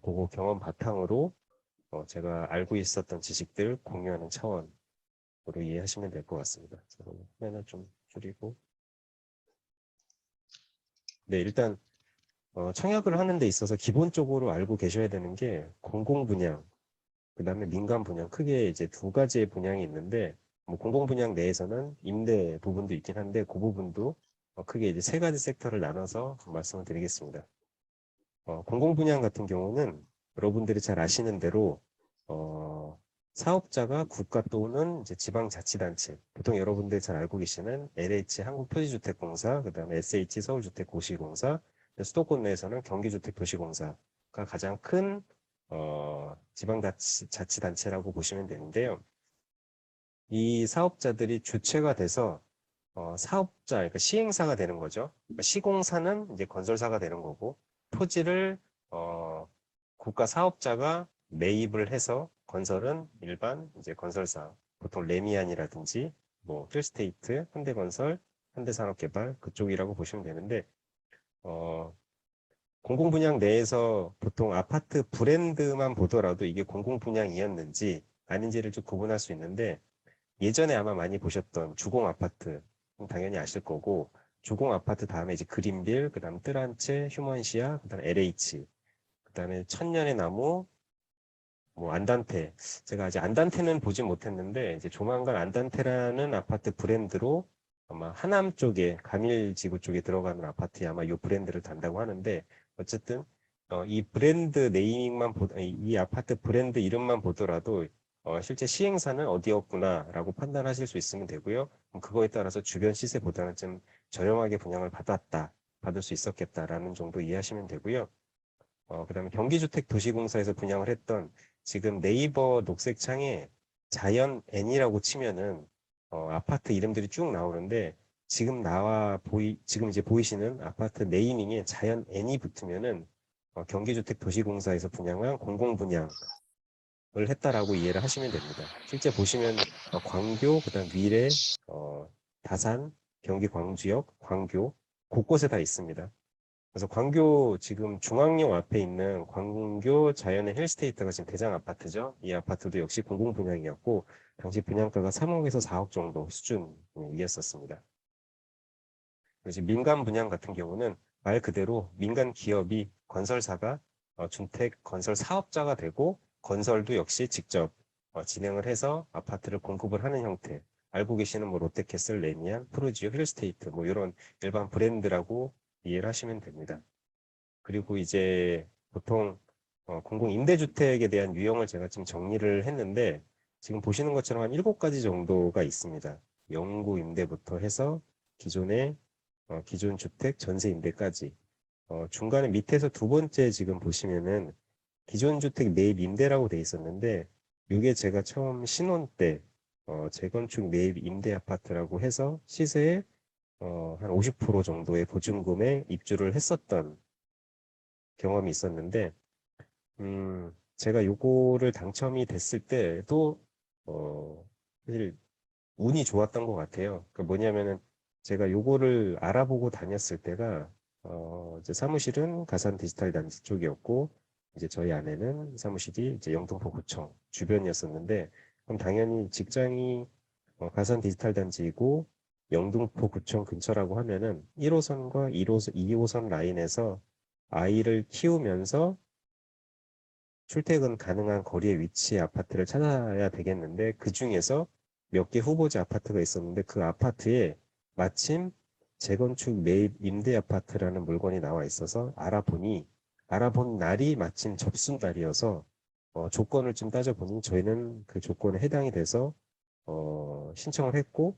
그거 경험 바탕으로 제가 알고 있었던 지식들 공유하는 차원으로 이해하시면 될 것 같습니다. 화면을 좀 줄이고. 네, 일단 청약을 하는 데 있어서 기본적으로 알고 계셔야 되는 게 공공 분양, 그 다음에 민간 분양, 크게 이제 두 가지의 분양이 있는데, 뭐 공공 분양 내에서는 임대 부분도 있긴 한데, 그 부분도 크게 이제 세 가지 섹터를 나눠서 말씀을 드리겠습니다. 공공 분양 같은 경우는 여러분들이 잘 아시는 대로 사업자가 국가 또는 이제 지방자치단체, 보통 여러분들이 잘 알고 계시는 LH 한국토지주택공사, 그 다음에 SH 서울주택도시공사, 수도권 내에서는 경기주택도시공사가 가장 큰 지방자치단체라고 보시면 되는데요. 이 사업자들이 주체가 돼서 사업자, 그러니까 시행사가 되는 거죠. 그러니까 시공사는 이제 건설사가 되는 거고, 토지를 국가 사업자가 매입을 해서 건설은 일반 이제 건설사, 보통 레미안이라든지 뭐 필스테이트, 현대건설, 현대산업개발 그쪽이라고 보시면 되는데 공공분양 내에서 보통 아파트 브랜드만 보더라도 이게 공공분양이었는지 아닌지를 좀 구분할 수 있는데 예전에 아마 많이 보셨던 주공아파트 당연히 아실 거고 주공아파트 다음에 이제 그린빌, 그 다음 뜨란체, 휴먼시아, 그 다음 LH, 그 다음에 천년의 나무, 뭐 안단테. 제가 아직 안단테는 보진 못했는데 이제 조만간 안단테라는 아파트 브랜드로 아마 하남 쪽에 가밀지구 쪽에 들어가는 아파트에 아마 이 브랜드를 단다고 하는데 어쨌든 이 브랜드 네이밍만 이 아파트 브랜드 이름만 보더라도 실제 시행사는 어디였구나라고 판단하실 수 있으면 되고요. 그거에 따라서 주변 시세보다는 좀 저렴하게 분양을 받을 수 있었겠다라는 정도 이해하시면 되고요. 그다음에 경기주택도시공사에서 분양을 했던 지금 네이버 녹색창에 자연 N이라고 치면은 아파트 이름들이 쭉 나오는데 지금 이제 보이시는 아파트 네이밍에 자연 N이 붙으면은 경기주택도시공사에서 분양한 공공분양을 했다라고 이해를 하시면 됩니다. 실제 보시면 광교, 그다음 위례, 다산, 경기 광주역, 광교 곳곳에 다 있습니다. 그래서 광교 지금 중앙역 앞에 있는 광교 자연의 힐스테이트가 지금 대장 아파트죠. 이 아파트도 역시 공공 분양이었고 당시 분양가가 3억에서 4억 정도 수준이었었습니다. 그래서 민간 분양 같은 경우는 말 그대로 민간 기업이 건설사가 주택 건설 사업자가 되고 건설도 역시 직접 진행을 해서 아파트를 공급을 하는 형태. 알고 계시는 뭐 롯데캐슬, 레미안, 프루지오, 힐스테이트 뭐 이런 일반 브랜드라고 이해를 하시면 됩니다. 그리고 이제 보통 공공임대주택에 대한 유형을 제가 지금 정리를 했는데 지금 보시는 것처럼 한 7가지 정도가 있습니다. 영구 임대부터 해서 기존의 기존 주택 전세 임대까지 중간에 밑에서 두 번째 지금 보시면은 기존 주택 매입 임대라고 돼 있었는데 이게 제가 처음 신혼 때 재건축 매입 임대 아파트라고 해서 시세의 한 50% 정도의 보증금에 입주를 했었던 경험이 있었는데, 제가 요거를 당첨이 됐을 때도, 사실 운이 좋았던 것 같아요. 그 뭐냐면은 제가 요거를 알아보고 다녔을 때가, 이제 사무실은 가산 디지털 단지 쪽이었고, 이제 저희 아내는 사무실이 이제 영등포 구청 주변이었었는데, 그럼 당연히 직장이 가산 디지털 단지이고, 영등포 구청 근처라고 하면은 1호선과 2호선 라인에서 아이를 키우면서 출퇴근 가능한 거리에 위치해 아파트를 찾아야 되겠는데 그 중에서 몇 개 후보지 아파트가 있었는데 그 아파트에 마침 재건축 매입 임대 아파트라는 물건이 나와 있어서 알아본 날이 마침 접순 날이어서 조건을 좀 따져보니 저희는 그 조건에 해당이 돼서 신청을 했고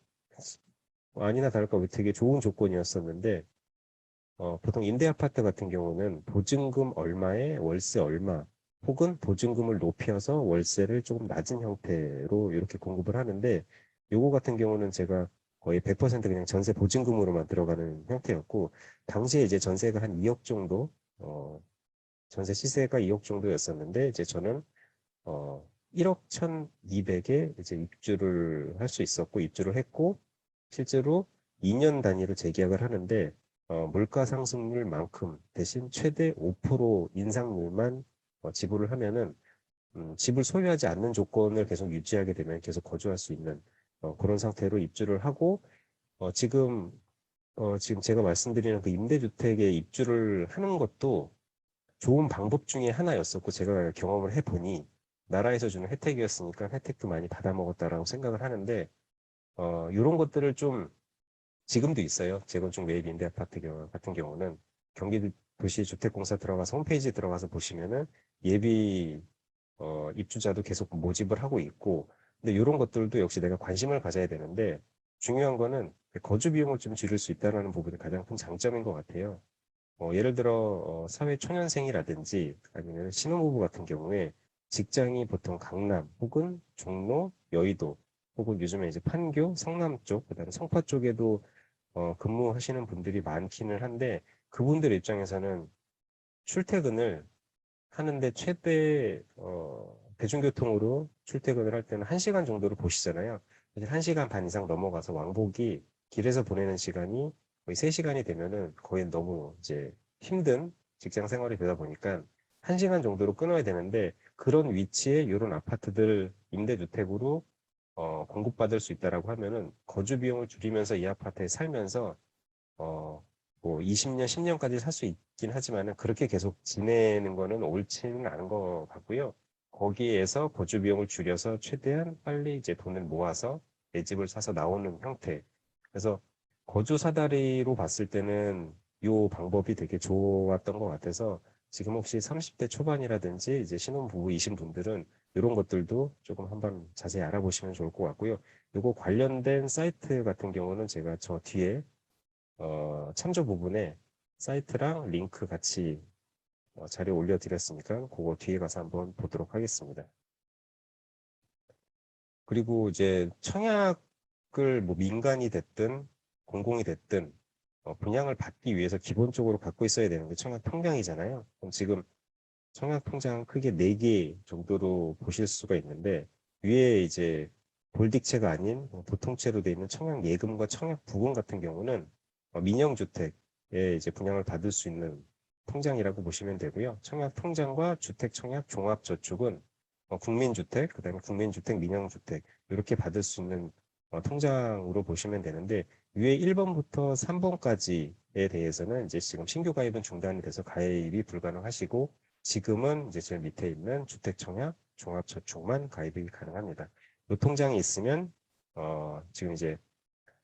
아니나 다를까 되게 좋은 조건이었었는데 보통 임대 아파트 같은 경우는 보증금 얼마에 월세 얼마 혹은 보증금을 높여서 월세를 조금 낮은 형태로 이렇게 공급을 하는데 요거 같은 경우는 제가 거의 100% 그냥 전세 보증금으로만 들어가는 형태였고 당시에 이제 전세가 한 2억 정도 전세 시세가 2억 정도였었는데 이제 저는 1억 1,200에 이제 입주를 할 수 있었고 입주를 했고 실제로 2년 단위로 재계약을 하는데 물가 상승률만큼 대신 최대 5% 인상률만 지불을 하면은 집을 소유하지 않는 조건을 계속 유지하게 되면 계속 거주할 수 있는 그런 상태로 입주를 하고 지금 지금 제가 말씀드리는 그 임대주택에 입주를 하는 것도 좋은 방법 중에 하나였었고 제가 경험을 해보니 나라에서 주는 혜택이었으니까 혜택도 많이 받아먹었다라고 생각을 하는데 이런 것들을 좀 지금도 있어요. 재건축 매입 임대 아파트 같은 경우는 경기도시주택공사 들어가서 홈페이지 들어가서 보시면은 예비 입주자도 계속 모집을 하고 있고 근데 이런 것들도 역시 내가 관심을 가져야 되는데 중요한 거는 거주 비용을 좀 줄일 수 있다는 부분이 가장 큰 장점인 것 같아요. 예를 들어 사회 초년생이라든지 아니면 신혼부부 같은 경우에 직장이 보통 강남 혹은 종로, 여의도 혹은 요즘에 이제 판교, 성남 쪽, 그다음에 성파 쪽에도 근무하시는 분들이 많기는 한데 그분들 입장에서는 출퇴근을 하는데 최대 대중교통으로 출퇴근을 할 때는 1시간 정도를 보시잖아요. 사실 1시간 반 이상 넘어가서 왕복이 길에서 보내는 시간이 거의 3시간이 되면은 거의 너무 이제 힘든 직장 생활이 되다 보니까 1시간 정도로 끊어야 되는데 그런 위치에 이런 아파트들 임대주택으로 공급받을 수 있다라고 하면은 거주 비용을 줄이면서 이 아파트에 살면서 어, 뭐 20년, 10년까지 살 수 있긴 하지만은 그렇게 계속 지내는 거는 옳지는 않은 것 같고요. 거기에서 거주 비용을 줄여서 최대한 빨리 이제 돈을 모아서 내 집을 사서 나오는 형태. 그래서 거주 사다리로 봤을 때는 이 방법이 되게 좋았던 것 같아서 지금 혹시 30대 초반이라든지 이제 신혼부부이신 분들은 이런 것들도 조금 한번 자세히 알아보시면 좋을 것 같고요. 이거 관련된 사이트 같은 경우는 제가 저 뒤에 참조 부분에 사이트랑 링크 같이 자료 올려드렸으니까 그거 뒤에 가서 한번 보도록 하겠습니다. 그리고 이제 청약을 뭐 민간이 됐든 공공이 됐든 분양을 받기 위해서 기본적으로 갖고 있어야 되는 게 청약 통장이잖아요. 그럼 지금 청약 통장 크게 4개 정도로 보실 수가 있는데 위에 이제 볼딕체가 아닌 보통체로 되어 있는 청약 예금과 청약 부금 같은 경우는 민영주택에 이제 분양을 받을 수 있는 통장이라고 보시면 되고요. 청약 통장과 주택 청약 종합저축은 국민주택, 그다음에 국민주택, 민영주택 이렇게 받을 수 있는 통장으로 보시면 되는데 위에 1번부터 3번까지에 대해서는 이제 지금 신규 가입은 중단이 돼서 가입이 불가능하시고 지금은 이제 제일 밑에 있는 주택청약 종합저축만 가입이 가능합니다. 이 통장이 있으면 지금 이제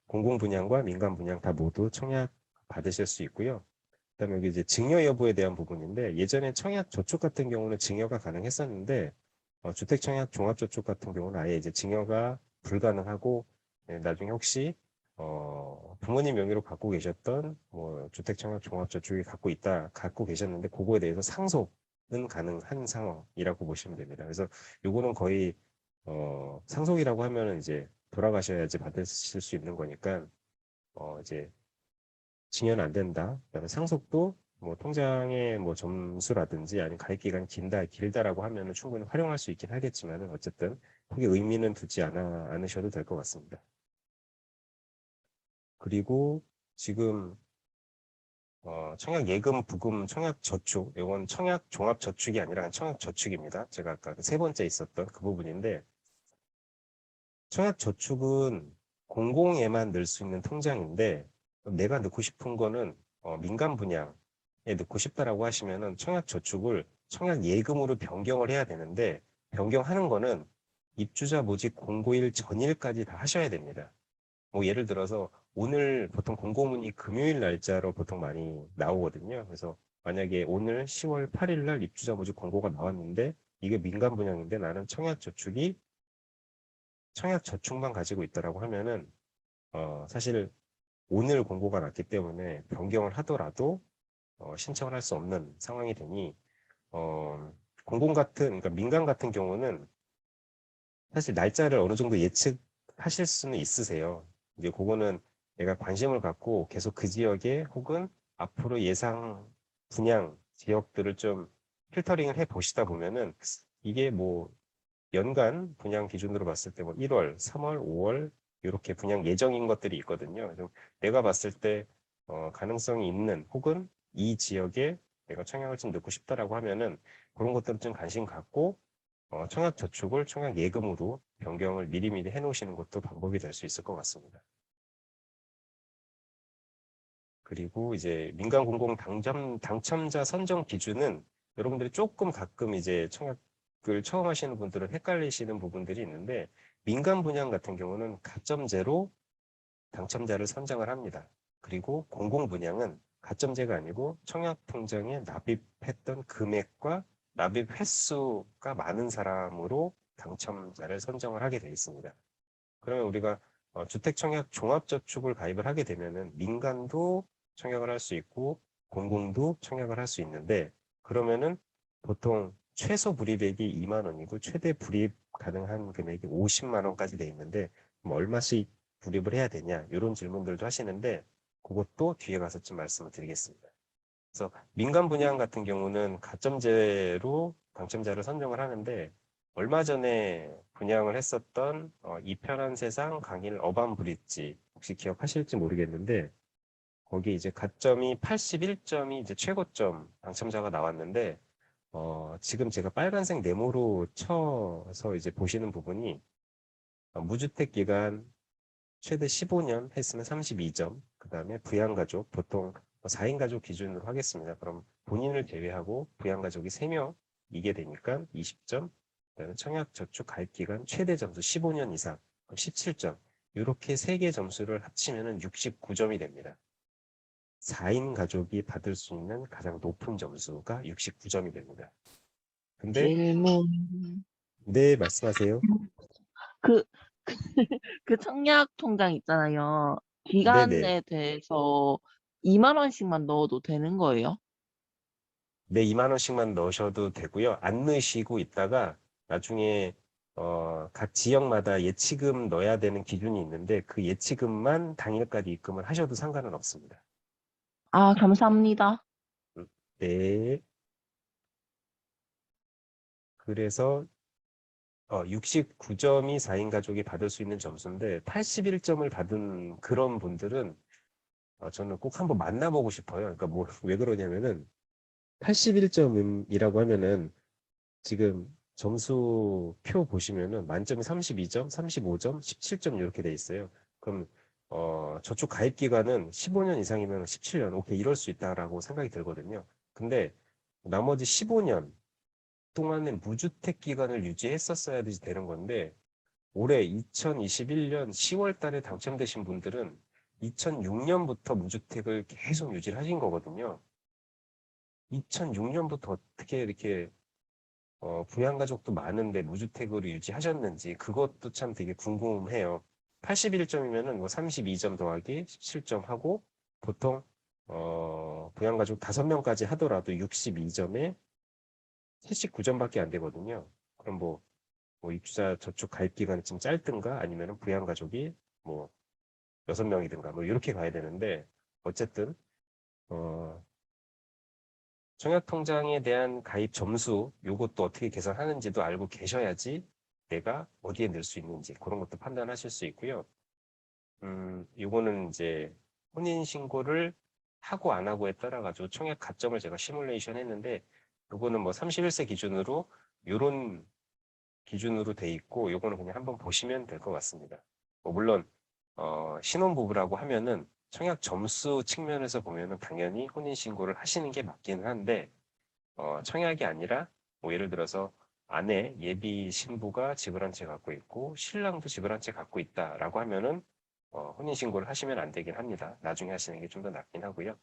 공공분양과 민간분양 다 모두 청약 받으실 수 있고요. 그다음에 여기 이제 증여 여부에 대한 부분인데 예전에 청약 저축 같은 경우는 증여가 가능했었는데 주택청약 종합저축 같은 경우는 아예 이제 증여가 불가능하고 나중에 혹시 부모님 명의로 갖고 계셨던 뭐 주택청약 종합저축이 갖고 계셨는데 그거에 대해서 상속은 가능한 상황이라고 보시면 됩니다. 그래서 요거는 거의 상속이라고 하면은 이제 돌아가셔야지 받으실 수 있는 거니까 이제 증여는 안 된다. 그다음에 상속도 뭐 통장의 뭐 점수라든지 아니면 가입 기간이 길다라고 하면은 충분히 활용할 수 있긴 하겠지만은 어쨌든 크게 의미는 두지 않으셔도 될 것 같습니다. 그리고 지금 청약 예금, 부금, 청약 저축, 이건 청약 종합 저축이 아니라 청약 저축입니다. 제가 아까 세 번째 있었던 그 부분인데 청약 저축은 공공에만 넣을 수 있는 통장인데 내가 넣고 싶은 거는 민간 분양에 넣고 싶다라고 하시면은 청약 저축을 청약 예금으로 변경을 해야 되는데 변경하는 거는 입주자 모집 공고일 전일까지 다 하셔야 됩니다. 뭐 예를 들어서 오늘 보통 공고문이 금요일 날짜로 보통 많이 나오거든요. 그래서 만약에 오늘 10월 8일 날 입주자 모집 공고가 나왔는데 이게 민간 분양인데 나는 청약 저축만 가지고 있다라고 하면은 사실 오늘 공고가 났기 때문에 변경을 하더라도 신청을 할 수 없는 상황이 되니 그러니까 민간 같은 경우는 사실 날짜를 어느 정도 예측하실 수는 있으세요. 이제 그거는 내가 관심을 갖고 계속 그 지역에 혹은 앞으로 예상 분양 지역들을 좀 필터링을 해 보시다 보면은 이게 뭐 연간 분양 기준으로 봤을 때 뭐 1월, 3월, 5월 이렇게 분양 예정인 것들이 있거든요. 그래서 내가 봤을 때 가능성이 있는 혹은 이 지역에 내가 청약을 좀 넣고 싶다라고 하면은 그런 것들을 좀 관심 갖고 청약 저축을 청약 예금으로 변경을 미리미리 해놓으시는 것도 방법이 될 수 있을 것 같습니다. 그리고 이제 민간 공공 당첨자 선정 기준은 여러분들이 조금 가끔 이제 청약을 처음 하시는 분들은 헷갈리시는 부분들이 있는데 민간 분양 같은 경우는 가점제로 당첨자를 선정을 합니다. 그리고 공공 분양은 가점제가 아니고 청약통장에 납입했던 금액과 납입 횟수가 많은 사람으로 당첨자를 선정을 하게 되어 있습니다. 그러면 우리가 주택청약 종합저축을 가입을 하게 되면은 민간도 청약을 할 수 있고 공공도 청약을 할 수 있는데 그러면은 보통 최소 불이익이 2만 원이고 최대 불이익 가능한 금액이 50만 원까지 돼 있는데 그럼 얼마씩 불이익을 해야 되냐 이런 질문들도 하시는데 그것도 뒤에 가서 좀 말씀을 드리겠습니다. 그래서 민간 분양 같은 경우는 가점제로 당첨자를 선정을 하는데 얼마 전에 분양을 했었던 이 편한 세상 강일 어반브릿지 혹시 기억하실지 모르겠는데 거기 이제 가점이 81점이 이제 최고점 당첨자가 나왔는데 지금 제가 빨간색 네모로 쳐서 이제 보시는 부분이 무주택 기간 최대 15년 했으면 32점, 그 다음에 부양가족, 보통 4인 가족 기준으로 하겠습니다. 그럼 본인을 제외하고 부양가족이 3명이게 되니까 20점, 그 다음에 청약저축 가입기간 최대 점수 15년 이상, 17점. 이렇게 3개 점수를 합치면 69점이 됩니다. 4인 가족이 받을 수 있는 가장 높은 점수가 69점이 됩니다. 근데, 질문. 네, 말씀하세요. 그, 그 청약 통장 있잖아요. 네네. 기간에 대해서 2만 원씩만 넣어도 되는 거예요? 네, 2만 원씩만 넣으셔도 되고요. 안 넣으시고 있다가 나중에 각 지역마다 예치금 넣어야 되는 기준이 있는데 그 예치금만 당일까지 입금을 하셔도 상관은 없습니다. 아, 감사합니다. 네. 그래서 69점이 4인 가족이 받을 수 있는 점수인데 81점을 받은 그런 분들은 저는 꼭 한번 만나보고 싶어요. 그러니까 뭐 왜 그러냐면은 81점이라고 하면은 지금 점수표 보시면은 만점이 32점, 35점, 17점 이렇게 돼 있어요. 그럼 저축 가입 기간은 15년 이상이면 17년, 오케이 이럴 수 있다라고 생각이 들거든요. 근데 나머지 15년 동안에 무주택 기간을 유지했었어야 되는 건데 올해 2021년 10월 달에 당첨되신 분들은 2006년부터 무주택을 계속 유지를 하신 거거든요. 2006년부터 어떻게 이렇게 부양가족도 많은데 무주택으로 유지하셨는지 그것도 참 되게 궁금해요. 81점이면은 뭐 32점 더하기 17점 하고 보통 부양가족 5명까지 하더라도 62점에 79점밖에 안 되거든요. 그럼 뭐 입주자 저축 가입 기간이 좀 짧든가 아니면은 부양가족이 뭐 6명이든가 뭐 이렇게 가야 되는데 어쨌든 어, 청약통장에 대한 가입 점수, 요것도 어떻게 계산하는지도 알고 계셔야지 내가 어디에 넣을 수 있는지 그런 것도 판단하실 수 있고요. 요거는 이제 혼인신고를 하고 안 하고에 따라 가지고 청약 가점을 제가 시뮬레이션 했는데 요거는 뭐 31세 기준으로 요런 기준으로 돼 있고 요거는 그냥 한번 보시면 될 것 같습니다. 뭐 물론 신혼부부라고 하면은 청약 점수 측면에서 보면은 당연히 혼인신고를 하시는 게 맞기는 한데 청약이 아니라 뭐 예를 들어서 아내 예비 신부가 집을 한 채 갖고 있고 신랑도 집을 한 채 갖고 있다라고 하면은 혼인신고를 하시면 안 되긴 합니다. 나중에 하시는 게 좀 더 낫긴 하고요.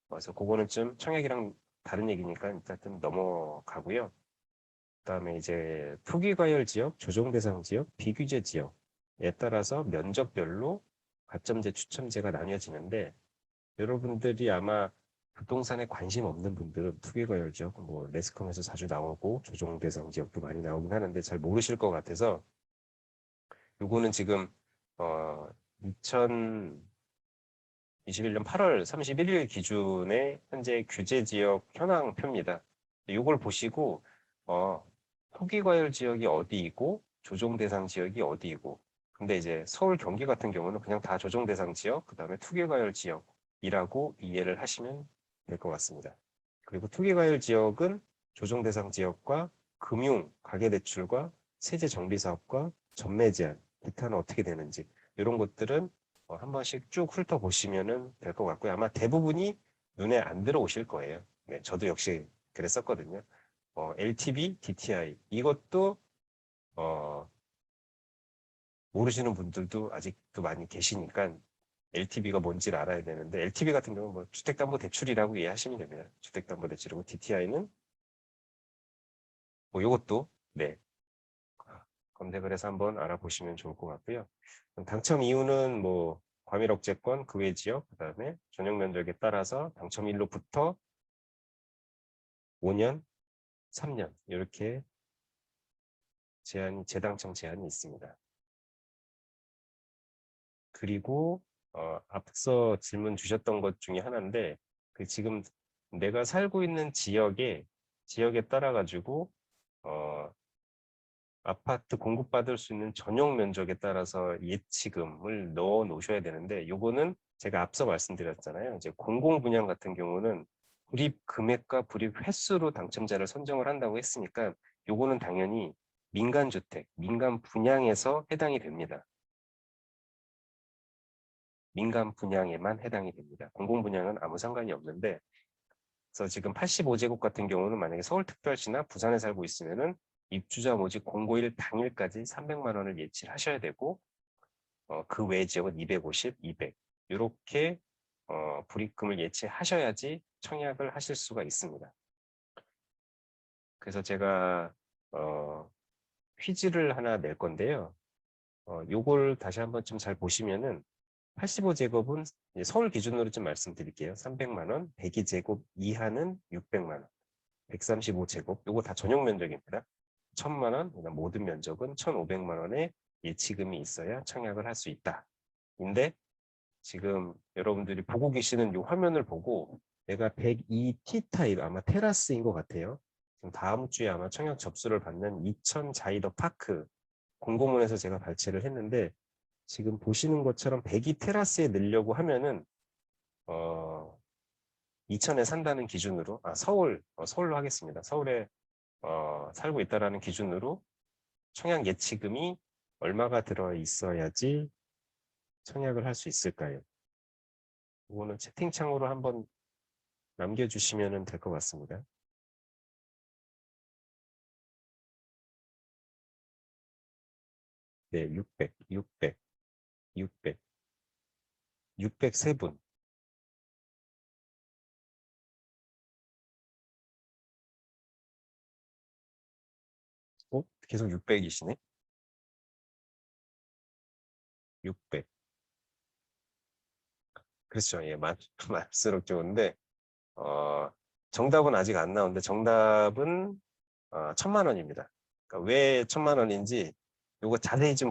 그래서 그거는 좀 청약이랑 다른 얘기니까 일단 좀 넘어가고요. 그다음에 이제 투기과열 지역, 조정대상 지역, 비규제 지역에 따라서 면적별로 가점제, 추첨제가 나뉘어지는데 여러분들이 아마 부동산에 관심 없는 분들은 투기과열 지역, 뭐 매스컴에서 자주 나오고 조정대상 지역도 많이 나오긴 하는데 잘 모르실 것 같아서 요거는 지금 2021년 8월 31일 기준의 현재 규제 지역 현황표입니다. 요걸 보시고 어, 투기과열 지역이 어디이고 조정대상 지역이 어디이고 근데 이제 서울 경기 같은 경우는 그냥 다 조정대상 지역 그다음에 투기과열 지역이라고 이해를 하시면 될 것 같습니다. 그리고 투기과열 지역은 조정 대상 지역과 금융, 가계대출과 세제 정비 사업과 전매 제한, 기타는 어떻게 되는지 이런 것들은 한 번씩 쭉 훑어보시면 될 것 같고요. 아마 대부분이 눈에 안 들어오실 거예요. 네, 저도 역시 그랬었거든요. LTV, DTI 이것도 모르시는 분들도 아직도 많이 계시니까 LTV가 뭔지를 알아야 되는데 LTV 같은 경우는 뭐 주택담보대출이라고 이해하시면 됩니다. 주택담보대출이고 DTI는 뭐 이것도 네, 검색을 해서 한번 알아보시면 좋을 것 같고요. 당첨 이유는 뭐 과밀억제권, 그 외 지역, 그다음에 전용 면적에 따라서 당첨일로부터 5년, 3년 이렇게 재당첨 제한이 있습니다. 그리고 앞서 질문 주셨던 것 중에 하나인데 지금 내가 살고 있는 지역에 따라 가지고 아파트 공급받을 수 있는 전용 면적에 따라서 예치금을 넣어 놓으셔야 되는데 요거는 제가 앞서 말씀드렸잖아요. 이제 공공분양 같은 경우는 불입 금액과 불입 횟수로 당첨자를 선정을 한다고 했으니까 요거는 당연히 민간주택, 민간 분양에서 해당이 됩니다. 민간 분양에만 해당이 됩니다. 공공분양은 아무 상관이 없는데 그래서 지금 85제곱 같은 경우는 만약에 서울특별시나 부산에 살고 있으면은 입주자 모집 공고일 당일까지 300만 원을 예치를 하셔야 되고 그 외 지역은 250, 200 이렇게 불입금을 예치하셔야지 청약을 하실 수가 있습니다. 그래서 제가 퀴즈를 하나 낼 건데요. 요걸 다시 한번 좀 잘 보시면은 85제곱은 서울 기준으로 좀 말씀드릴게요. 300만 원, 102제곱 이하는 600만 원, 135제곱, 요거 다 전용 면적입니다. 1000만 원, 모든 면적은 1500만 원의 예치금이 있어야 청약을 할 수 있다. 근데 지금 여러분들이 보고 계시는 이 화면을 보고 내가 102T 타입 아마 테라스인 것 같아요. 지금 다음 주에 아마 청약 접수를 받는 이천 자이더 파크 공고문에서 제가 발췌를 했는데 지금 보시는 것처럼 102 테라스에 넣으려고 하면은 이천에 산다는 기준으로 서울로 하겠습니다. 서울에 살고 있다라는 기준으로 청약 예치금이 얼마가 들어 있어야지 청약을 할 수 있을까요? 이거는 채팅창으로 한번 남겨주시면 될 것 같습니다. 네, 600, 603분. 계속 600이시네? 600. 그렇죠. 예, 많을수록 좋은데, 정답은 아직 안 나오는데, 정답은 1000만 원입니다. 그러니까 왜 1000만 원인지, 요거 자세히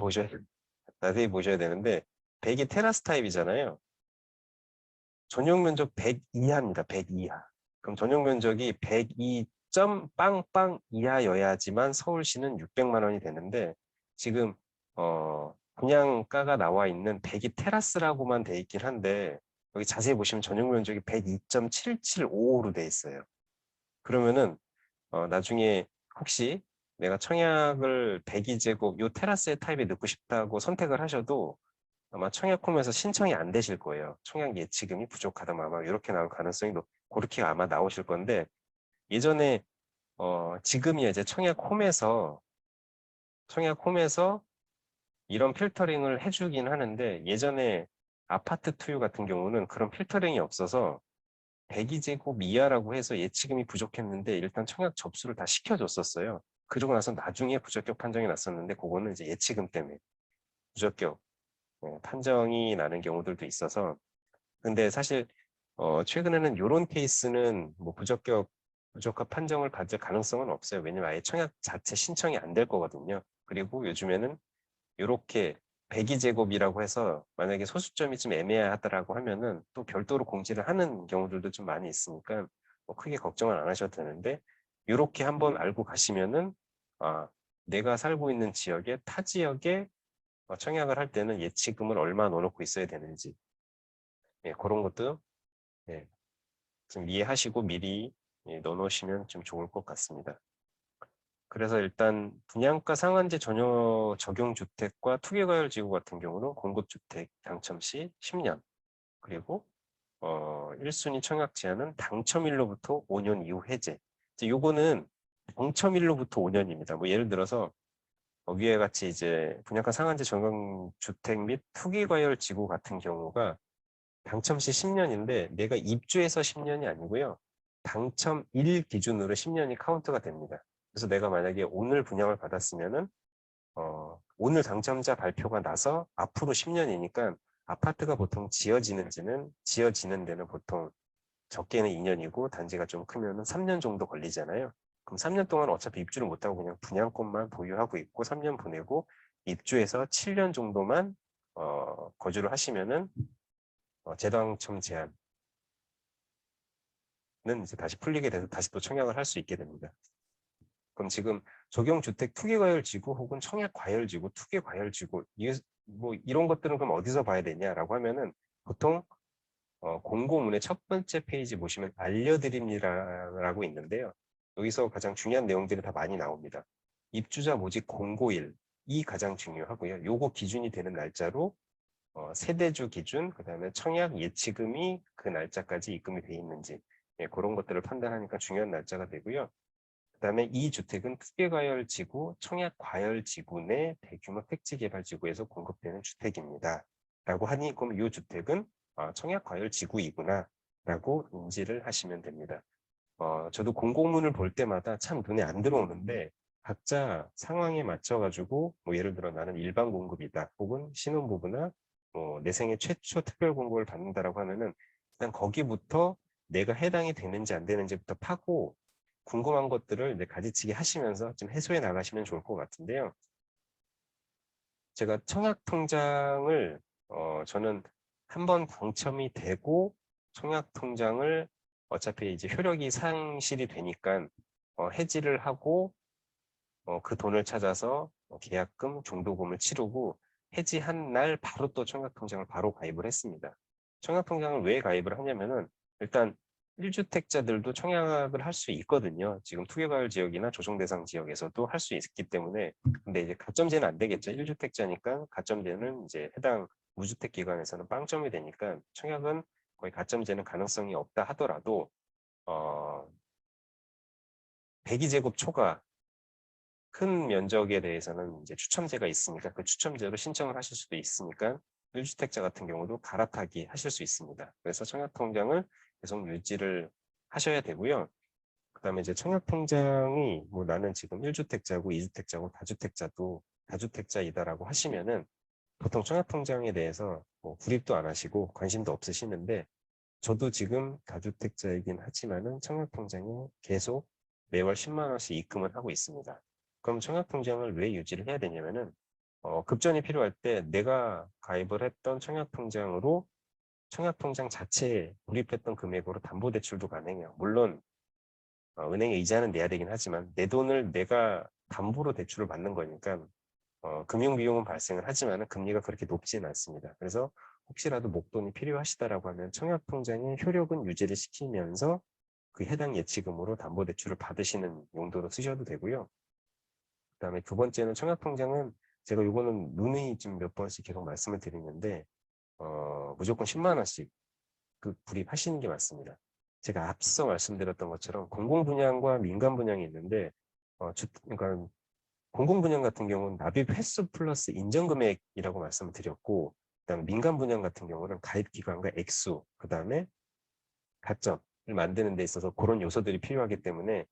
보셔야 되는데, 100이 테라스 타입이잖아요. 전용 면적 100 이하입니다. 100 이하. 그럼 전용 면적이 102. 빵빵 이하여야지만 서울시는 600만 원이 되는데 지금 분양가가 나와 있는 102 테라스라고만 돼 있긴 한데 여기 자세히 보시면 전용 면적이 102.775로 돼 있어요. 그러면은 나중에 혹시 내가 청약을 102제곱 요 테라스의 타입에 넣고 싶다고 선택을 하셔도 아마 청약홈에서 신청이 안 되실 거예요. 청약 예치금이 부족하다 아마 이렇게 나올 가능성이 그렇게 아마 나오실 건데 예전에 지금이야 이제 청약홈에서 이런 필터링을 해주긴 하는데 예전에 아파트 투유 같은 경우는 그런 필터링이 없어서 102제곱 이하라고 해서 예치금이 부족했는데 일단 청약 접수를 다 시켜줬었어요. 그러고 나서 나중에 부적격 판정이 났었는데 그거는 이제 예치금 때문에 부적격 판정이 나는 경우들도 있어서 근데 사실 최근에는 이런 케이스는 뭐 부적합 판정을 받을 가능성은 없어요. 왜냐면 아예 청약 자체 신청이 안 될 거거든요. 그리고 요즘에는 이렇게 102제곱이라고 해서 만약에 소수점이 좀 애매하다라고 하면은 또 별도로 공지를 하는 경우들도 좀 많이 있으니까 뭐 크게 걱정은 안 하셔도 되는데 이렇게 한번 알고 가시면은 내가 살고 있는 지역에 타 지역에 청약을 할 때는 예치금을 얼마 넣어놓고 있어야 되는지 그런 것도 좀 이해하시고 미리 넣어놓으시면 좀 좋을 것 같습니다. 그래서 일단 분양가 상한제 전혀 적용 주택과 투기과열지구 같은 경우는 공급주택 당첨 시 10년, 그리고 1순위 청약 제한은 당첨일로부터 5년 이후 해제. 이제 요거는 당첨일로부터 5년입니다. 뭐 예를 들어서 위에 같이 이제 분양가 상한제 적용 주택 및 투기과열 지구 같은 경우가 당첨 시 10년인데 내가 입주해서 10년이 아니고요. 당첨일 기준으로 10년이 카운트가 됩니다. 그래서 내가 만약에 오늘 분양을 받았으면은 오늘 당첨자 발표가 나서 앞으로 10년이니까 아파트가 보통 지어지는 데는 보통 적게는 2년이고 단지가 좀 크면은 3년 정도 걸리잖아요. 그럼 3년 동안 어차피 입주를 못하고 그냥 분양권만 보유하고 있고 3년 보내고 입주해서 7년 정도만 거주를 하시면은 재당첨 제한은 이제 다시 풀리게 돼서 다시 또 청약을 할 수 있게 됩니다. 그럼 지금 적용주택 투기과열지구 혹은 청약과열지구, 투기과열지구 뭐 이런 것들은 그럼 어디서 봐야 되냐라고 하면은 보통 공고문의 첫 번째 페이지 보시면 알려드립니다라고 있는데요. 여기서 가장 중요한 내용들이 다 많이 나옵니다. 입주자 모집 공고일 이 가장 중요하고요. 요거 기준이 되는 날짜로 세대주 기준, 그다음에 청약 예치금이 그 날짜까지 입금이 돼 있는지 그런 것들을 판단하니까 중요한 날짜가 되고요. 그다음에 이 주택은 특별과열지구, 청약과열지구 내 대규모 택지개발지구에서 공급되는 주택입니다. 라고 하니 그럼 이 주택은 청약과열지구이구나 라고 인지를 하시면 됩니다. 저도 공고문을 볼 때마다 참 눈에 안 들어오는데 각자 상황에 맞춰가지고 뭐 예를 들어 나는 일반 공급이다 혹은 신혼부부나 내 생애 최초 특별 공급을 받는다라고 하면은 일단 거기부터 내가 해당이 되는지 안 되는지부터 파고 궁금한 것들을 이제 가지치기 하시면서 좀 해소해 나가시면 좋을 것 같은데요. 제가 청약통장을 저는 한번 당첨이 되고 청약통장을 어차피 이제 효력이 상실이 되니까 해지를 하고 그 돈을 찾아서 계약금, 중도금을 치르고 해지한 날 바로 또 청약통장을 바로 가입을 했습니다. 청약통장을 왜 가입을 하냐면은 일단 1주택자들도 청약을 할 수 있거든요. 지금 투기과열 지역이나 조정대상 지역에서도 할 수 있기 때문에 근데 이제 가점제는 안 되겠죠. 1주택자니까 가점제는 이제 해당 무주택 기관에서는 빵점이 되니까 청약은 거의 가점제는 가능성이 없다 하더라도 102제곱 초과 큰 면적에 대해서는 이제 추첨제가 있으니까 그 추첨제로 신청을 하실 수도 있으니까 1주택자 같은 경우도 갈아타기 하실 수 있습니다. 그래서 청약통장을 계속 유지를 하셔야 되고요. 그 다음에 이제 청약통장이 뭐 나는 지금 1주택자고 2주택자고 다주택자이다라고 하시면은 보통 청약통장에 대해서 뭐 구립도 안 하시고 관심도 없으시는데 저도 지금 다주택자이긴 하지만은 청약통장에 계속 매월 10만 원씩 입금을 하고 있습니다. 그럼 청약통장을 왜 유지를 해야 되냐면은 급전이 필요할 때 내가 가입을 했던 청약통장으로 청약통장 자체에 불입했던 금액으로 담보대출도 가능해요. 물론 은행에 이자는 내야 되긴 하지만 내 돈을 내가 담보로 대출을 받는 거니까 금융비용은 발생을 하지만 금리가 그렇게 높지는 않습니다. 그래서 혹시라도 목돈이 필요하시다라고 하면 청약통장의 효력은 유지를 시키면서 그 해당 예치금으로 담보대출을 받으시는 용도로 쓰셔도 되고요. 그다음에 두 번째는 청약통장은 제가 요거는 누누이 지금 몇 번씩 계속 말씀을 드리는데 무조건 10만 원씩 그 구입하시는 게 맞습니다. 제가 앞서 말씀드렸던 것처럼 공공분양과 민간분양이 있는데 그러니까 공공분양 같은 경우는 납입 횟수 플러스 인정금액이라고 말씀을 드렸고 그다음에 민간분양 같은 경우는 가입기간과 액수 그다음에 가점을 만드는 데 있어서 그런 요소들이 필요하기 때문에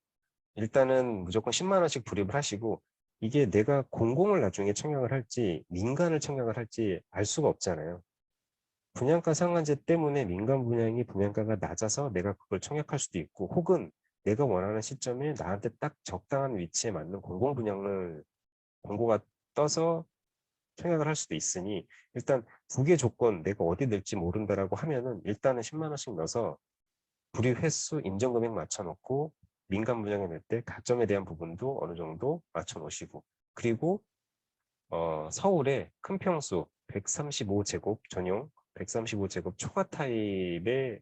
일단은 무조건 10만 원씩 불입을 하시고 이게 내가 공공을 나중에 청약을 할지 민간을 청약을 할지 알 수가 없잖아요. 분양가 상한제 때문에 민간 분양이 분양가가 낮아서 내가 그걸 청약할 수도 있고 혹은 내가 원하는 시점에 나한테 딱 적당한 위치에 맞는 공공 분양을 공고가 떠서 청약을 할 수도 있으니 일단 두 개 조건 내가 어디 될지 모른다라고 하면은 일단은 10만 원씩 넣어서 불입 횟수 인정금액 맞춰놓고 민간 분양에 낼 때 가점에 대한 부분도 어느 정도 맞춰놓으시고 그리고 서울에 큰 평수 135제곱 전용 135제곱 초과 타입의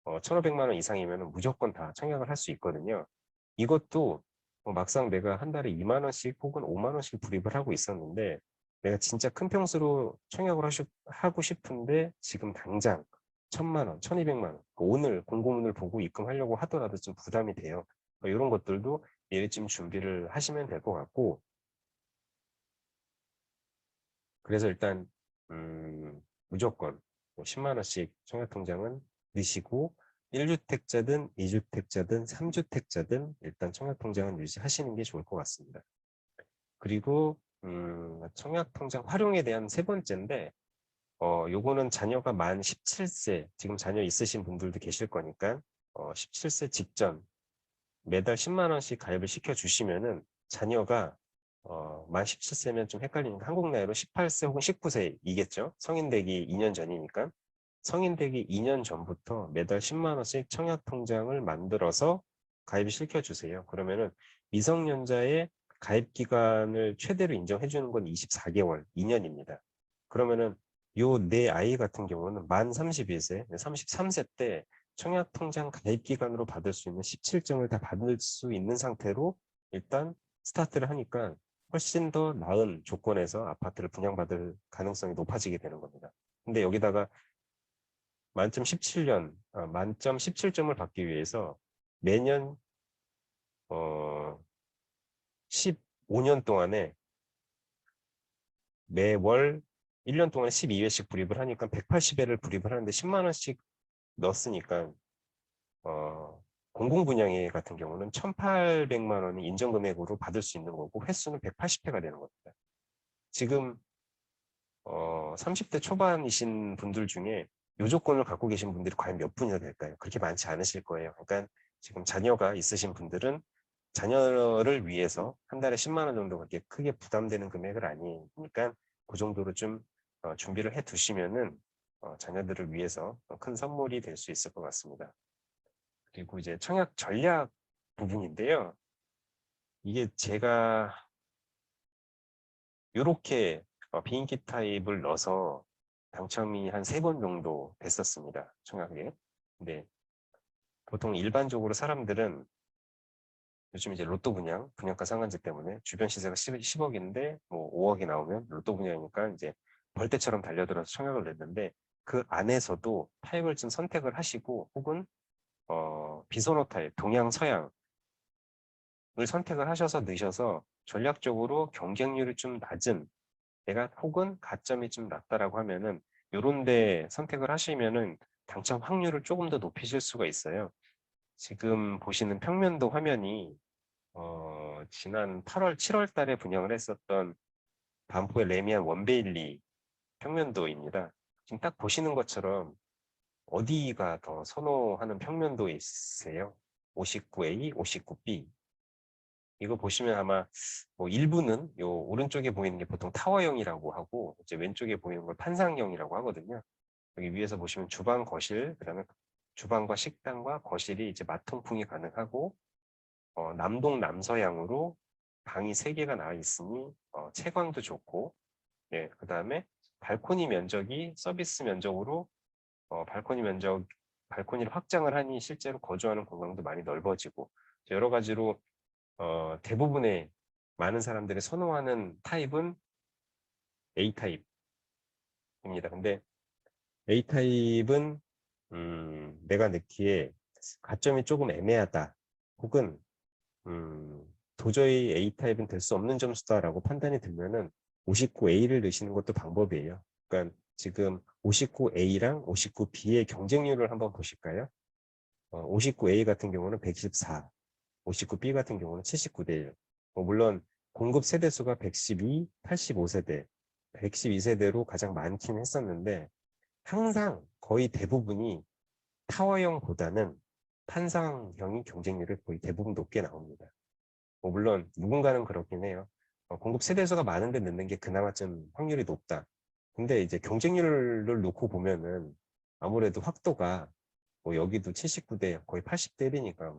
1,500만 원 이상이면 무조건 다 청약을 할 수 있거든요. 이것도 막상 내가 한 달에 2만 원씩 혹은 5만 원씩 불입을 하고 있었는데 내가 진짜 큰 평수로 청약을 하고 싶은데 지금 당장 1,000만 원, 1,200만 원, 오늘 공고문을 보고 입금하려고 하더라도 좀 부담이 돼요. 이런 것들도 미리쯤 준비를 하시면 될 것 같고, 그래서 일단 무조건 10만 원씩 청약통장은 넣으시고 1주택자든 2주택자든 3주택자든 일단 청약통장은 유지하시는 게 좋을 것 같습니다. 그리고 청약통장 활용에 대한 세 번째인데 요거는 자녀가 만 17세, 지금 자녀 있으신 분들도 계실 거니까 17세 직전 매달 10만 원씩 가입을 시켜주시면은 자녀가 만 17세면 좀 헷갈리니까 한국 나이로 18세 혹은 19세이겠죠. 성인 되기 2년 전이니까. 성인 되기 2년 전부터 매달 10만 원씩 청약통장을 만들어서 가입을 시켜주세요. 그러면은 미성년자의 가입 기간을 최대로 인정해 주는 건 24개월, 2년입니다. 그러면은 요 내 아이 같은 경우는 만 31세, 33세 때 청약통장 가입 기간으로 받을 수 있는 17정을 다 받을 수 있는 상태로 일단 스타트를 하니까 훨씬 더 나은 조건에서 아파트를 분양받을 가능성이 높아지게 되는 겁니다. 근데 여기다가 만점 17점을 받기 위해서 매년 15년 동안에 매월 1년 동안에 12회씩 불입을 하니까 180회를 불입을 하는데 10만 원씩 넣었으니까 공공분양회 같은 경우는 1,800만 원이 인정금액으로 받을 수 있는 거고 횟수는 180회가 되는 겁니다. 지금 30대 초반이신 분들 중에 요 조건을 갖고 계신 분들이 과연 몇 분이나 될까요? 그렇게 많지 않으실 거예요. 그러니까 지금 자녀가 있으신 분들은 자녀를 위해서 한 달에 10만 원 정도 그렇게 크게 부담되는 금액을 아니니까 그 정도로 좀 준비를 해 두시면은 자녀들을 위해서 큰 선물이 될 수 있을 것 같습니다. 그리고 이제 청약 전략 부분인데요. 이게 제가 이렇게 비인기 타입을 넣어서 당첨이 한 3번 정도 됐었습니다. 청약에. 근데 보통 일반적으로 사람들은 요즘 이제 로또 분양가 상한제 때문에 주변 시세가 10억인데 뭐 5억이 나오면 로또 분양이니까 이제 벌떼처럼 달려들어서 청약을 냈는데 그 안에서도 타입을 좀 선택을 하시고 혹은 비선호 타입, 동양, 서양을 선택을 하셔서 넣으셔서 전략적으로 경쟁률이 좀 낮은 내가 혹은 가점이 좀 낮다라고 하면은 요런 데 선택을 하시면은 당첨 확률을 조금 더 높이실 수가 있어요. 지금 보시는 평면도 화면이 지난 8월, 7월 달에 분양을 했었던 반포의 레미안 원베일리 평면도입니다. 지금 딱 보시는 것처럼 어디가 더 선호하는 평면도이세요? 59A, 59B. 이거 보시면 아마 뭐 일부는 요 오른쪽에 보이는 게 보통 타워형이라고 하고 이제 왼쪽에 보이는 걸 판상형이라고 하거든요. 여기 위에서 보시면 주방, 거실, 그다음에 주방과 식당과 거실이 이제 맞통풍이 가능하고 남동 남서향으로 방이 3개가 나와 있으니 채광도 좋고 예, 그다음에 발코니 면적이 서비스 면적으로 발코니를 확장을 하니 실제로 거주하는 공간도 많이 넓어지고 여러 가지로 대부분의 많은 사람들이 선호하는 타입은 A타입입니다. 근데 A타입은 내가 넣기에 가점이 조금 애매하다. 혹은 도저히 A타입은 될 수 없는 점수다라고 판단이 들면은 59A를 넣으시는 것도 방법이에요. 그러니까 지금 59A랑 59B의 경쟁률을 한번 보실까요? 59A 같은 경우는 114, 59B 같은 경우는 79대 1. 물론 공급 세대수가 112, 85세대, 112세대로 가장 많긴 했었는데 항상 거의 대부분이 타워형보다는 판상형이 경쟁률이 거의 대부분 높게 나옵니다. 물론 누군가는 그렇긴 해요. 공급 세대수가 많은데 넣는 게 그나마 좀 확률이 높다. 근데 이제 경쟁률을 놓고 보면은 아무래도 확도가 뭐 여기도 79대 거의 80대 1이니까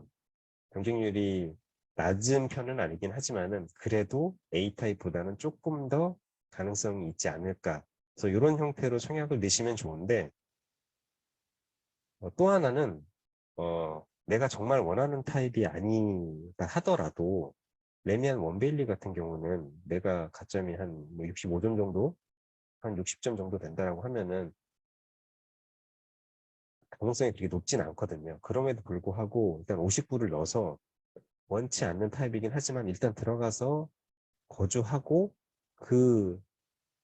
경쟁률이 낮은 편은 아니긴 하지만은 그래도 A타입보다는 조금 더 가능성이 있지 않을까. 그래서 이런 형태로 청약을 내시면 좋은데 또 하나는 내가 정말 원하는 타입이 아니다 하더라도 레미안 원베일리 같은 경우는 내가 가점이 한뭐 65점 정도, 한 60점 정도 된다라고 하면은 가능성이 그렇게 높진 않거든요. 그럼에도 불구하고 일단 59를 넣어서 원치 않는 타입이긴 하지만 일단 들어가서 거주하고 그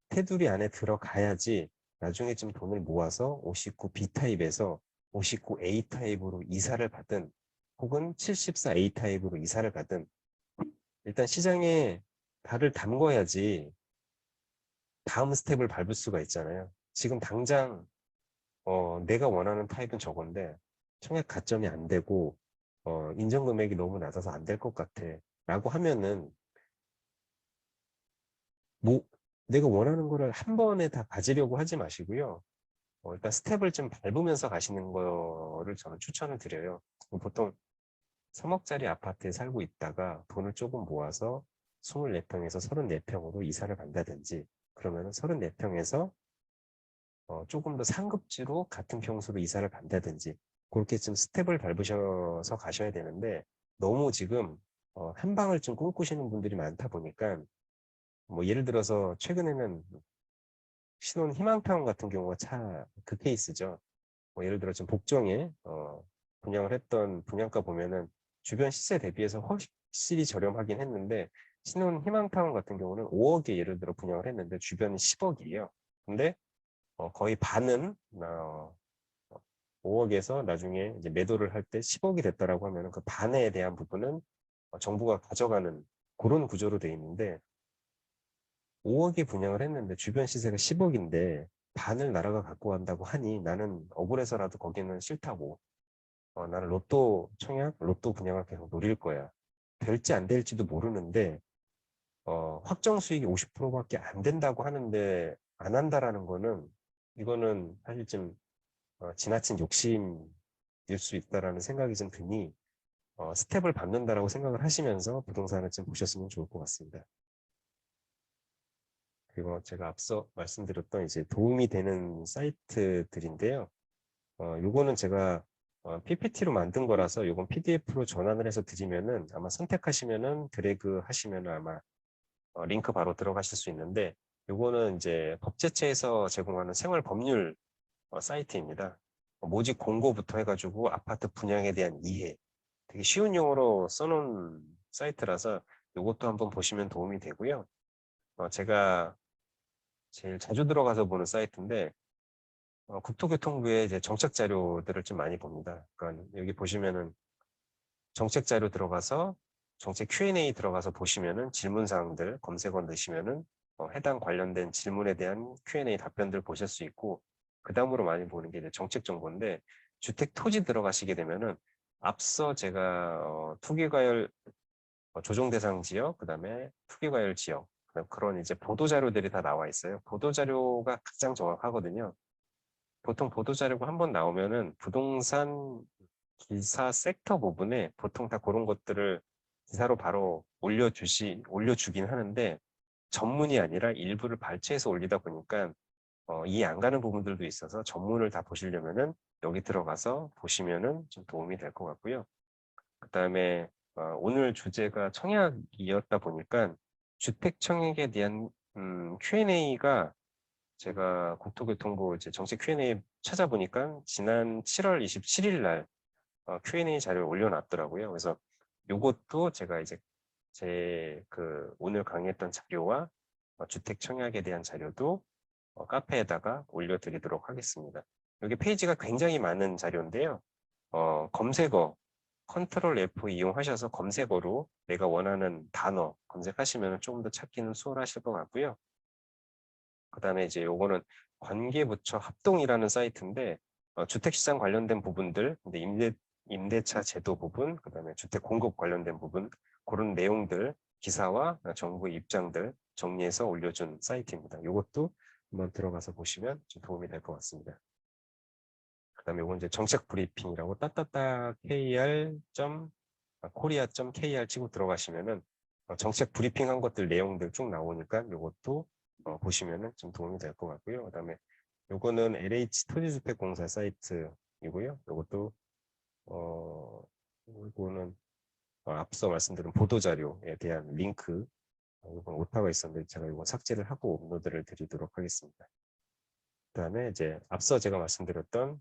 테두리 안에 들어가야지 나중에 좀 돈을 모아서 59B 타입에서 59A 타입으로 이사를 가든 혹은 74A 타입으로 이사를 가든 일단 시장에 발을 담궈야지 다음 스텝을 밟을 수가 있잖아요. 지금 당장 내가 원하는 타입은 저건데 청약 가점이 안 되고 인정 금액이 너무 낮아서 안 될 것 같아 라고 하면은 뭐 내가 원하는 거를 한 번에 다 가지려고 하지 마시고요. 일단 스텝을 좀 밟으면서 가시는 거를 저는 추천을 드려요. 보통 3억짜리 아파트에 살고 있다가 돈을 조금 모아서 24평에서 34평으로 이사를 간다든지 그러면 34평에서 조금 더 상급지로 같은 평수로 이사를 간다든지 그렇게 좀 스텝을 밟으셔서 가셔야 되는데 너무 지금 한 방을 좀 꿈꾸시는 분들이 많다 보니까 뭐 예를 들어서 최근에는 신혼 희망타운 같은 경우가 그 케이스죠. 뭐 예를 들어 지금 복정에 분양을 했던 분양가 보면은 주변 시세 대비해서 확실히 저렴하긴 했는데 신혼 희망타운 같은 경우는 5억에 예를 들어 분양을 했는데 주변이 10억이에요. 근데 거의 반은 5억에서 나중에 이제 매도를 할 때 10억이 됐다라고 하면 그 반에 대한 부분은 정부가 가져가는 그런 구조로 돼 있는데 5억에 분양을 했는데 주변 시세가 10억인데 반을 나라가 갖고 간다고 하니 나는 억울해서라도 거기는 싫다고 나는 로또 청약, 로또 분양을 계속 노릴 거야. 될지 안 될지도 모르는데 확정 수익이 50%밖에 안 된다고 하는데 안 한다라는 거는 이거는 사실 좀 지나친 욕심일 수 있다라는 생각이 좀 드니 스텝을 밟는다라고 생각을 하시면서 부동산을 좀 보셨으면 좋을 것 같습니다. 그리고 제가 앞서 말씀드렸던 이제 도움이 되는 사이트들인데요. 요거는 제가 PPT로 만든 거라서 요건 PDF로 전환을 해서 드리면은 아마 선택하시면은 드래그 하시면은 아마 링크 바로 들어가실 수 있는데 요거는 이제 법제처에서 제공하는 생활 법률 사이트입니다. 모집 공고부터 해가지고 아파트 분양에 대한 이해 되게 쉬운 용어로 써놓은 사이트라서 요것도 한번 보시면 도움이 되고요. 제가 제일 자주 들어가서 보는 사이트인데 국토교통부의 이제 정책 자료들을 좀 많이 봅니다. 그러니까 여기 보시면은 정책 자료 들어가서 정책 Q&A 들어가서 보시면은 질문 사항들 검색어 넣으시면은 해당 관련된 질문에 대한 Q&A 답변들 보실 수 있고 그 다음으로 많이 보는 게 이제 정책 정보인데 주택 토지 들어가시게 되면은 앞서 제가 투기과열 조정 대상 지역, 그다음에 투기과열 지역 그런 이제 보도 자료들이 다 나와 있어요. 보도 자료가 가장 정확하거든요. 보통 보도 자료가 한번 나오면은 부동산 기사 섹터 부분에 보통 다 그런 것들을 기사로 바로 올려주긴 하는데 전문이 아니라 일부를 발췌해서 올리다 보니까 이해 안 가는 부분들도 있어서 전문을 다 보시려면은 여기 들어가서 보시면은 좀 도움이 될 것 같고요. 그다음에 오늘 주제가 청약이었다 보니까 주택 청약에 대한 Q&A가 제가 국토교통부 이제 정책 Q&A 찾아보니까 지난 7월 27일 날 Q&A 자료를 올려놨더라고요. 그래서 요것도 제가 이제 제 그 오늘 강의했던 자료와 주택 청약에 대한 자료도 카페에다가 올려드리도록 하겠습니다. 여기 페이지가 굉장히 많은 자료인데요. 검색어 컨트롤 F 이용하셔서 검색어로 내가 원하는 단어 검색하시면 조금 더 찾기는 수월하실 것 같고요. 그 다음에 이제 요거는 관계부처 합동이라는 사이트인데 주택시장 관련된 부분들, 근데 임대차 제도 부분, 그 다음에 주택 공급 관련된 부분 그런 내용들 기사와 정부의 입장들 정리해서 올려준 사이트입니다. 요것도 한번 들어가서 보시면 좀 도움이 될 것 같습니다. 그 다음에 요건 이제 정책 브리핑이라고 따따따 kr.korea.kr 치고 들어가시면은 정책 브리핑한 것들 내용들 쭉 나오니까 요것도 보시면은 좀 도움이 될 것 같고요. 그 다음에 요거는 LH 토지주택공사 사이트이고요. 요것도 이거는 앞서 말씀드린 보도자료에 대한 링크, 이건 오타가 있었는데 제가 이거 삭제를 하고 업로드를 드리도록 하겠습니다. 그다음에 이제 앞서 제가 말씀드렸던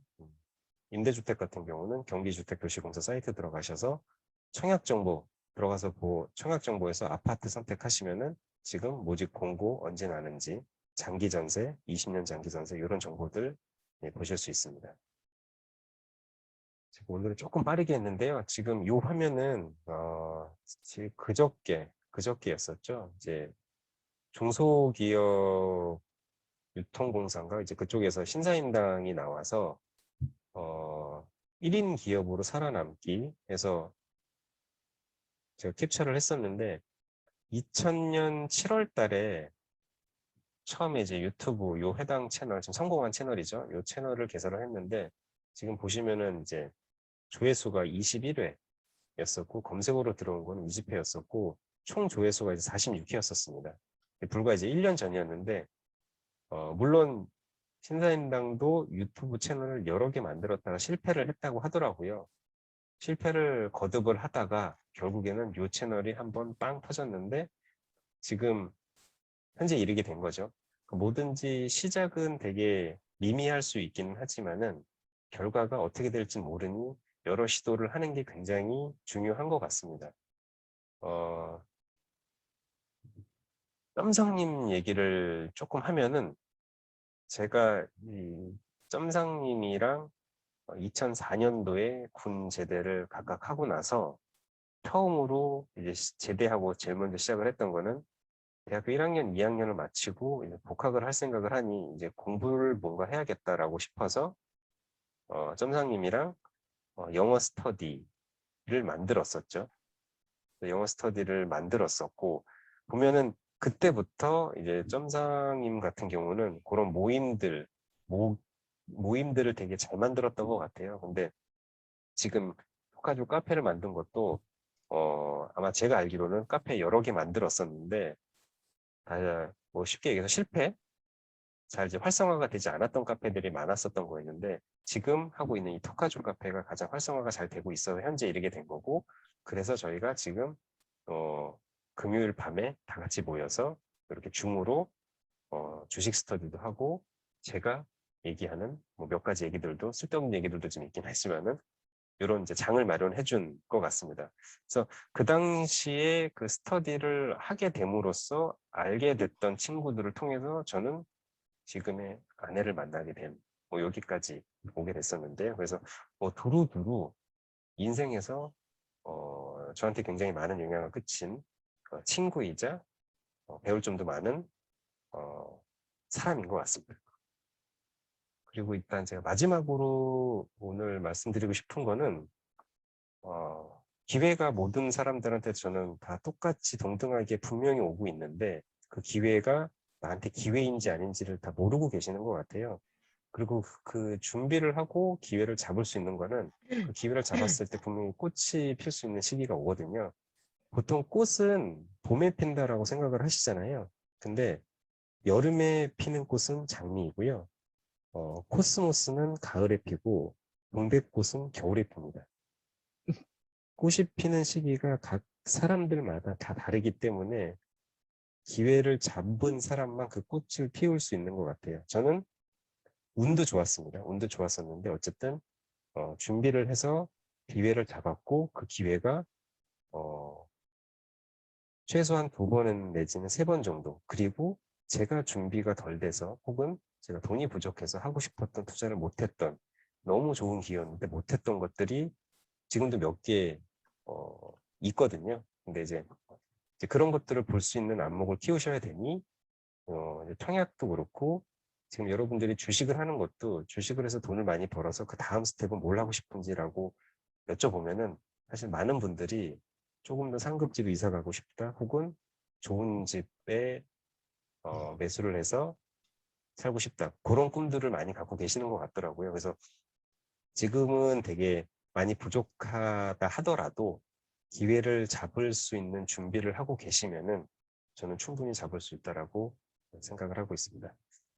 임대주택 같은 경우는 경기주택도시공사 사이트 들어가셔서 청약정보 들어가서 청약정보에서 아파트 선택하시면은 지금 모집 공고 언제 나는지, 장기전세, 20년 장기전세 이런 정보들 보실 수 있습니다. 지금 오늘은 조금 빠르게 했는데요. 지금 이 화면은 지금 그저께였었죠. 이제 중소기업 유통공사인가 이제 그쪽에서 신사임당이 나와서 1인 기업으로 살아남기 해서 제가 캡처를 했었는데 2000년 7월 달에 처음에 이제 유튜브 요 해당 채널, 지금 성공한 채널이죠. 요 채널을 개설을 했는데 지금 보시면은 이제 조회수가 21회였었고 검색어로 들어온 거는 20회였었고 총 조회수가 이제 46회였었습니다. 불과 이제 1년 전이었는데 물론 신사임당도 유튜브 채널을 여러 개 만들었다가 실패를 했다고 하더라고요. 실패를 거듭을 하다가 결국에는 이 채널이 한번 빵 터졌는데 지금 현재 이르게 된 거죠. 뭐든지 시작은 되게 미미할 수 있기는 하지만은 결과가 어떻게 될지 모르니 여러 시도를 하는 게 굉장히 중요한 것 같습니다. 점상님 얘기를 조금 하면은 제가 이 점상님이랑 2004년도에 군 제대를 각각 하고 나서 처음으로 이제 제대하고 제일 먼저 시작을 했던 거는 대학교 1학년, 2학년을 마치고 이제 복학을 할 생각을 하니 이제 공부를 뭔가 해야겠다라고 싶어서 점상님이랑 영어 스터디를 만들었었죠. 영어 스터디를 만들었었고 보면은 그때부터 이제 점상님 같은 경우는 그런 모임들을 되게 잘 만들었던 것 같아요. 근데 지금 포카주 카페를 만든 것도 아마 제가 알기로는 카페 여러 개 만들었었는데 다 뭐 쉽게 얘기해서 실패? 잘 이제 활성화가 되지 않았던 카페들이 많았었던 거였는데 지금 하고 있는 이 토카주 카페가 가장 활성화가 잘 되고 있어 현재 이르게 된 거고 그래서 저희가 지금 금요일 밤에 다 같이 모여서 이렇게 줌으로 주식 스터디도 하고 제가 얘기하는 뭐 몇 가지 얘기들도 쓸데없는 얘기들도 좀 있긴 했지만은 이런 이제 장을 마련해 준 것 같습니다. 그래서 그 당시에 그 스터디를 하게 됨으로써 알게 됐던 친구들을 통해서 저는 지금의 아내를 만나게 된 뭐 여기까지 오게 됐었는데요. 그래서 뭐 두루두루 인생에서 저한테 굉장히 많은 영향을 끼친 친구이자 배울 점도 많은 사람인 것 같습니다. 그리고 일단 제가 마지막으로 오늘 말씀드리고 싶은 거는 기회가 모든 사람들한테 저는 다 똑같이 동등하게 분명히 오고 있는데 그 기회가 나한테 기회인지 아닌지를 다 모르고 계시는 것 같아요. 그리고 그 준비를 하고 기회를 잡을 수 있는 거는 그 기회를 잡았을 때 분명히 꽃이 필 수 있는 시기가 오거든요. 보통 꽃은 봄에 핀다라고 생각을 하시잖아요. 근데 여름에 피는 꽃은 장미이고요. 코스모스는 가을에 피고 동백꽃은 겨울에 핍니다. 꽃이 피는 시기가 각 사람들마다 다 다르기 때문에 기회를 잡은 사람만 그 꽃을 피울 수 있는 것 같아요. 저는 운도 좋았습니다. 운도 좋았었는데 어쨌든 준비를 해서 기회를 잡았고 그 기회가 최소한 2번은 내지는 3번 정도 그리고 제가 준비가 덜 돼서 혹은 제가 돈이 부족해서 하고 싶었던 투자를 못했던 너무 좋은 기회였는데 못했던 것들이 지금도 몇 개 있거든요. 근데 이제 그런 것들을 볼 수 있는 안목을 키우셔야 되니 이제 청약도 그렇고 지금 여러분들이 주식을 하는 것도 주식을 해서 돈을 많이 벌어서 그 다음 스텝은 뭘 하고 싶은지라고 여쭤보면은 사실 많은 분들이 조금 더 상급지로 이사 가고 싶다 혹은 좋은 집에 매수를 해서 살고 싶다 그런 꿈들을 많이 갖고 계시는 것 같더라고요. 그래서 지금은 되게 많이 부족하다 하더라도 기회를 잡을 수 있는 준비를 하고 계시면은 저는 충분히 잡을 수 있다라고 생각을 하고 있습니다.